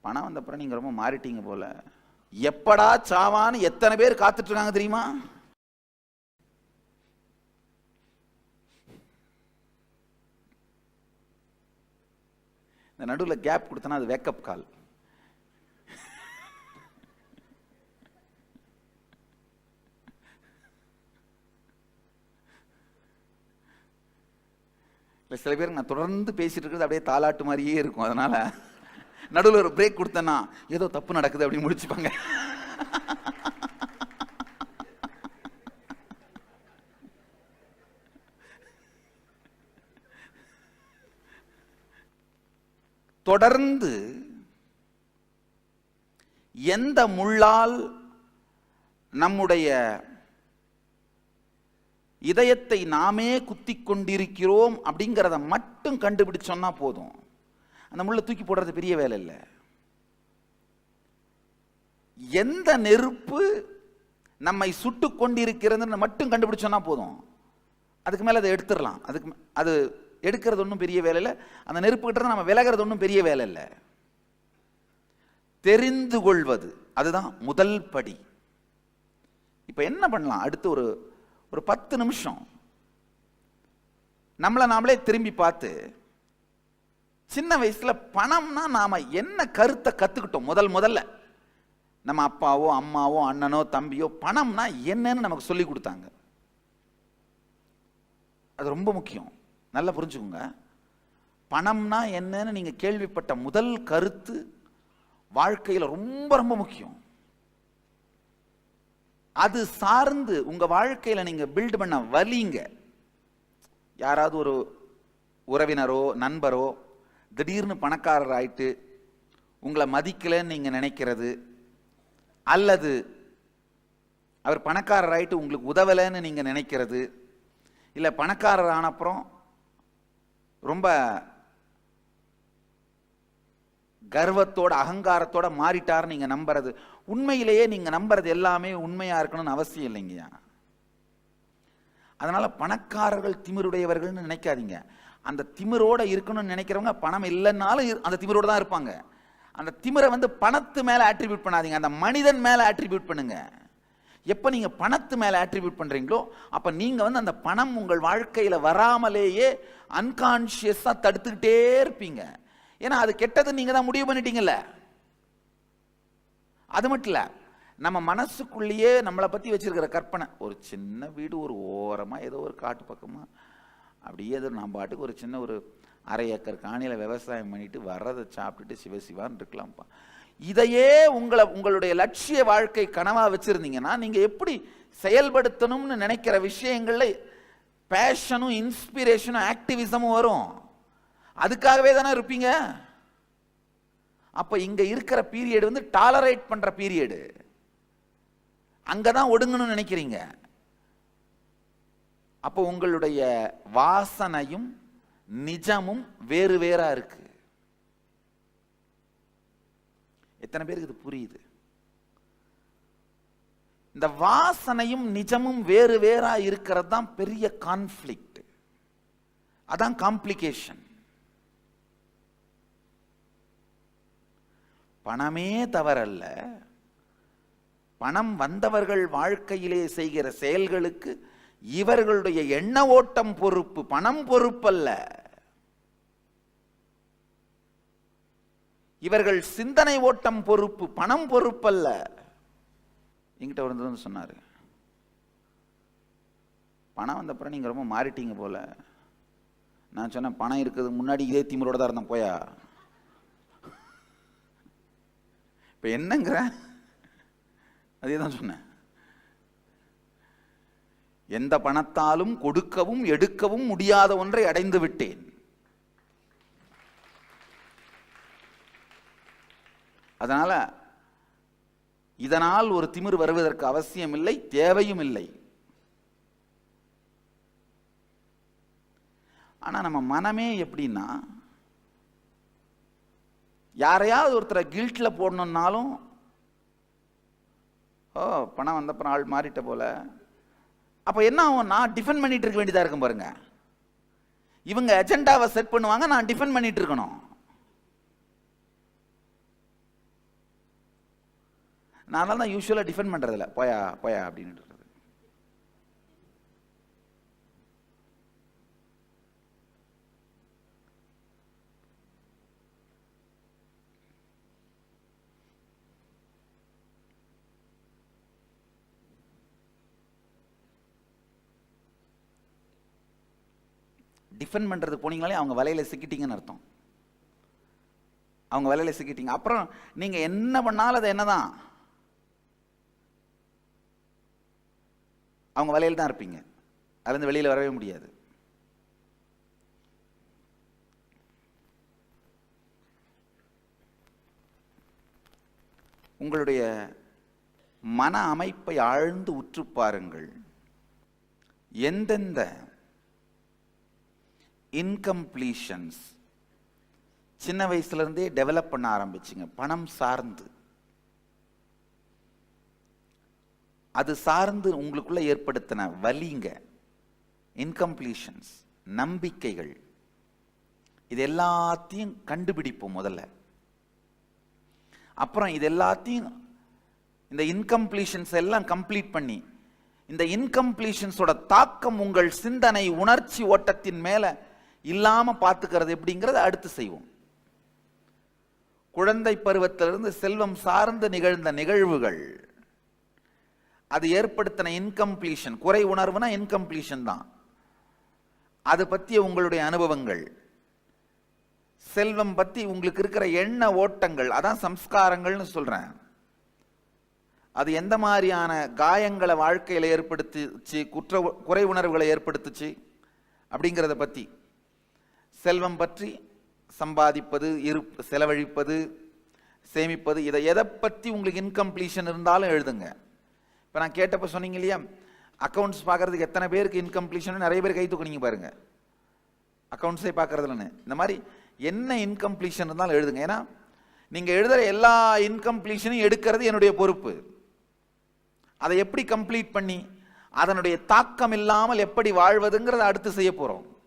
பணம் வந்தப்புறம் நீங்க ரொம்ப மாறிட்டீங்க போல. எப்படா சாவான்னு எத்தனை பேர் காத்துட்டு இருக்காங்க தெரியுமா? இந்த நடுவில் கேப் கொடுத்தனா அது வேக்கப் கால். சில பேருக்கு நான் தொடர்ந்து பேசிட்டு இருக்கிறது அப்படியே தாலாட்டு மாதிரியே இருக்கும். அதனால நடுவில் ஒரு பிரேக் கொடுத்தேன்னா ஏதோ தப்பு நடக்குது அப்படின்னு முடிச்சுப்பாங்க. தொடர்ந்து எந்த முள்ளால் நம்முடைய இதயத்தை நாமே குத்தி கொண்டிருக்கிறோம் அப்படிங்கிறத மட்டும் கண்டுபிடிச்சோம்னா போதும். அந்த முள்ளை தூக்கி போடுறது பெரிய வேலை இல்லை. எந்த நெருப்பு நம்மை சுட்டு கொண்டிருக்கிறது மட்டும் கண்டுபிடிச்சோம்னா போதும். அதுக்கு மேல அதை எடுத்துடலாம். அது எடுக்கிறது ஒன்றும் பெரிய வேலை இல்லை. அந்த நெருப்பு கிட்ட நம்ம விலகிறது ஒன்றும் பெரிய வேலை இல்லை. தெரிந்து கொள்வது அதுதான் முதல் படி. இப்ப என்ன பண்ணலாம்? அடுத்து ஒரு 10 நிமிஷம் நம்மளை நாமளே திரும்பி பார்த்து, சின்ன வயசுல பணம்னா நாம என்ன கருத்தை கத்துக்கிட்டோம்? முதல்ல நம்ம அப்பாவோ அம்மாவோ அண்ணனோ தம்பியோ பணம்னா என்னன்னு நமக்கு சொல்லி கொடுத்தாங்க. அது ரொம்ப முக்கியம். நல்லா புரிஞ்சுக்கோங்க. பணம்னா என்னன்னு நீங்க கேள்விப்பட்ட முதல் கருத்து வாழ்க்கையில ரொம்ப ரொம்ப முக்கியம். அது சார்ந்து உங்க வாழ்க்கையில நீங்க பில்ட் பண்ண வலிங்க. யாராவது ஒரு உறவினரோ நண்பரோ திடீர்னு பணக்காரர் ஆயிட்டு உங்களை மதிக்கலன்னு நீங்க நினைக்கிறது, அல்லது அவர் பணக்காரர் ஆயிட்டு உங்களுக்கு உதவலைன்னு நீங்க நினைக்கிறது, இல்ல பணக்காரர் ஆனப்புறம் ரொம்ப கர்வத்தோட அகங்காரத்தோட மாறிட்டார் நீங்க நம்புறது, உண்மையிலேயே நீங்க நம்புறது எல்லாமே உண்மையா இருக்கணும்னு அவசியம் இல்லைங்கய்யா. அதனால பணக்காரர்கள் திமிருடையவர்கள்னு நினைக்காதீங்க. அந்த திமிரோட இருக்கணும்னு நினைக்கிறவங்க பணம் இல்லைன்னாலும் அந்த திமிரோட தான் இருப்பாங்க. அந்த திமிரை பணத்து மேல ஆட்ரிபியூட் பண்ணாதீங்க, அந்த மனிதன் மேல ஆட்ரிபியூட் பண்ணுங்க. எப்ப நீங்க பணத்து மேல ஆட்ரிபியூட் பண்றீங்களோ அப்ப நீங்க அந்த பணம் உங்கள் வாழ்க்கையில வராமலேயே அன்கான்சியஸா தடுத்துக்கிட்டே இருப்பீங்க. ஏன்னா அது கெட்டது நீங்க தான் முடிவு பண்ணிட்டீங்கல்ல. அது மட்டும் இல்ல, நம்ம மனசுக்குள்ளேயே நம்மளை பத்தி வச்சிருக்கிற கற்பனை, ஒரு சின்ன வீடு ஒரு ஓரமா ஏதோ ஒரு காட்டு பக்கமா அப்படியே ஏதோ நம்ம பாட்டுக்கு ஒரு சின்ன ஒரு 1/2 ஏக்கர் காணியில விவசாயம் பண்ணிட்டு வர்றதை சாப்பிட்டுட்டு சிவசிவான்னு இருக்கலாம்ப்பா. இதையே உங்களுடைய லட்சிய வாழ்க்கை கனவா வச்சிருந்தீங்கன்னா நீங்க எப்படி செயல்படுத்தணும்னு நினைக்கிற விஷயங்கள்ல பேஷனும் இன்ஸ்பிரேஷனும் ஆக்டிவிசமும் வரும். அதுக்காகவே தானே இருப்பீங்க. அப்ப இங்க இருக்கிற பீரியட் டாலரேட் பண்ற பீரியட். அங்கதான் ஒடுங்கணும்னு நினைக்கிறீங்க. அப்போ உங்களுடைய வாசனையும் நிஜமும் வேறு வேறா இருக்கு. எத்தனை பேருக்கு இது புரியுது? இந்த வாசனையும் நிஜமும் வேறு வேறா இருக்கிறது தான் பெரிய கான்ஃப்ளிக்ட். அதான் காம்ப்ளிகேஷன். பணமே தவறல்ல. பணம் வந்தவர்கள் வாழ்க்கையிலே செய்கிற செயல்களுக்கு இவர்களுடைய எண்ண ஓட்டம் பொறுப்பு, பணம் பொறுப்பல்ல. இவர்கள் சிந்தனை ஓட்டம் பொறுப்பு, பணம் பொறுப்பல்ல. என்கிட்ட வந்து சொன்னாரு, பணம் வந்தப்புறம் நீங்க ரொம்ப மாறிட்டீங்க போல. நான் சொன்னேன், பணம் இருக்கிறதுக்கு முன்னாடி இதே திமிரோட தான் இருந்தேன் போயா. இப்ப என்னங்கிற அதே தான் சொன்னேன். எந்த பணத்தாலும் கொடுக்கவும் எடுக்கவும் முடியாத ஒன்றை அடைந்து விட்டேன். அதனால இதனால் ஒரு திமிர் வருவதற்கு அவசியம் இல்லை, தேவையும் இல்லை. ஆனா நம்ம மனமே எப்படின்னா, யாரையாவது ஒருத்தரை கில்ட்ல போடணும்னாலும், ஓ பணம் வந்தப்பறம் ஆள் மாறிட்ட போல, அப்ப என்ன ஆகும்? நான் டிஃபெண்ட் பண்ணிட்டு இருக்க வேண்டியதா இருக்கும் பாருங்க. இவங்க அஜெண்டாவை செட் பண்ணுவாங்க, நான் டிஃபெண்ட் பண்ணிட்டு இருக்கணும். நான் தான் யூஸ்வலாக டிஃபெண்ட் பண்ணுறதில்ல, போயா போயா அப்படின்னு. டிஃபெண்ட் பண்ணுறதுக்கு போனீங்களே அவங்க வலையில் சிக்கிட்டீங்கன்னு அர்த்தம். அவங்க வலையில் சிக்கிட்டீங்க. அப்புறம் நீங்கள் என்ன பண்ணாலும் அது என்னதான், அவங்க வலையில் தான் இருப்பீங்க, அதுலேருந்து வெளியில் வரவே முடியாது. உங்களுடைய மன அமைப்பை ஆழ்ந்து உற்று பாருங்கள். எந்தெந்த இன்கம்ப்ளீஷன்ஸ் சின்ன வயசுலேருந்தே டெவலப் பண்ண ஆரம்பிச்சிங்க, பணம் சார்ந்து, அது சார்ந்து உங்களுக்குள்ள ஏற்படுத்தின வலிங்க, இன்கம்ப்ளீஷன்ஸ், நம்பிக்கைகள், இது எல்லாத்தையும் கண்டுபிடிப்போம் முதல்ல. அப்புறம் இது எல்லாத்தையும், இந்த இன்கம்ப்ளீஷன்ஸ் எல்லாம் கம்ப்ளீட் பண்ணி, இந்த இன்கம்ப்ளீஷன்ஸோட தாக்கம் உங்கள் சிந்தனை உணர்ச்சி ஓட்டத்தின் மேல இல்லாம பார்த்துக்கிறது எப்படிங்கிறத அடுத்து செய்வோம். குழந்தை பருவத்திலிருந்து செல்வம் சார்ந்து நிகழ்ந்த நிகழ்வுகள், அது ஏற்படுத்தின இன்கம்ப்ளீஷன், குறை உணர்வுனா இன்கம்ப்ளீஷன் தான், அது பற்றிய உங்களுடைய அனுபவங்கள், செல்வம் பற்றி உங்களுக்கு இருக்கிற எண்ண ஓட்டங்கள், அதான் சம்ஸ்காரங்கள்னு சொல்றேன். அது எந்த மாதிரியான காயங்களை வாழ்க்கையில் ஏற்படுத்துச்சு, குறை உணர்வுகளை ஏற்படுத்துச்சு அப்படிங்கிறத பற்றி, செல்வம் பற்றி, சம்பாதிப்பது, செலவழிப்பது, சேமிப்பது, இதை எதை பற்றி உங்களுக்கு இன்கம்ப்ளீஷன் இருந்தாலும் எழுதுங்க. இப்போ நான் கேட்டப்போ சொன்னீங்க இல்லையா, அக்கௌண்ட்ஸ் பார்க்கறதுக்கு எத்தனை பேருக்கு இன்கம்ப்ளீஷன், நிறைய பேர் கை தூக்குனீங்க பாருங்க, அக்கௌண்ட்ஸே பார்க்கறதுலன்னு. இந்த மாதிரி என்ன இன்கம்ப்ளீஷன் இருந்தாலும் எழுதுங்க. ஏன்னா நீங்கள் எழுதுகிற எல்லா இன்கம்ப்ளீஷனையும் எடுக்கிறது என்னுடைய பொறுப்பு. அதை எப்படி கம்ப்ளீட் பண்ணி அதனுடைய தாக்கம் இல்லாமல் எப்படி வாழ்வதுங்கிறத அடுத்து செய்ய போகிறோம்.